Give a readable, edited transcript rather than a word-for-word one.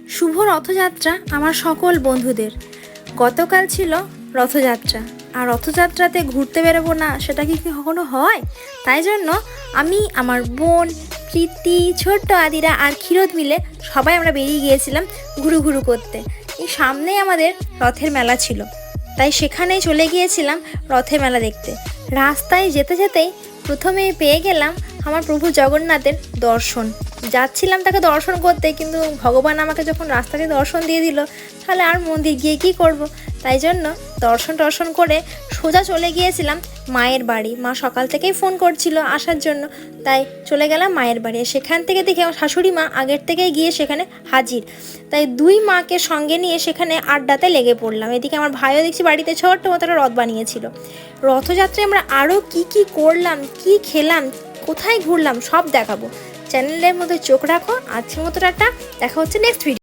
শুভ রথযাত্রা আমার সকল বন্ধুদের। গতকাল ছিল রথযাত্রা, আর রথযাত্রাতে ঘুরতে বেরোবো না সেটা কি কখনো হয়? তাই জন্য আমি, আমার বোন, প্রীতি, ছোট্ট আদিরা আর ক্ষীরোদ মিলে সবাই আমরা বেরিয়ে গিয়েছিলাম ঘুরু ঘুরু করতে। এই সামনেই আমাদের রথের মেলা ছিল, তাই সেখানেই চলে গিয়েছিলাম রথের মেলা দেখতে। রাস্তায় যেতে যেতেই প্রথমেই পেয়ে গেলাম আমার প্রভু জগন্নাথের দর্শন। যাচ্ছিলাম তাকে দর্শন করতে, কিন্তু ভগবান আমাকে যখন রাস্তাতে দর্শন দিয়ে দিল, তাহলে আর মন্দির গিয়ে কী করব? তাই জন্য দর্শন করে সোজা চলে গিয়েছিলাম মায়ের বাড়ি। মা সকাল থেকেই ফোন করছিল আসার জন্য, তাই চলে গেলাম মায়ের বাড়ি। সেখান থেকে দেখে আমার শাশুড়ি মা আগের থেকেই গিয়ে সেখানে হাজির, তাই দুই মাকে সঙ্গে নিয়ে সেখানে আড্ডাতে লেগে পড়লাম। এদিকে আমার ভাইও দেখছি বাড়িতে ছোট্ট মতো একটা রথ বানিয়েছিল। রথযাত্রায় আমরা আরও কি করলাম, কি খেলাম, কোথায় ঘুরলাম সব দেখাবো। চ্যানেলের মধ্যে চোখ রাখো। আজকের মতো টাটা, দেখা হচ্ছে নেক্সট ভিডিও।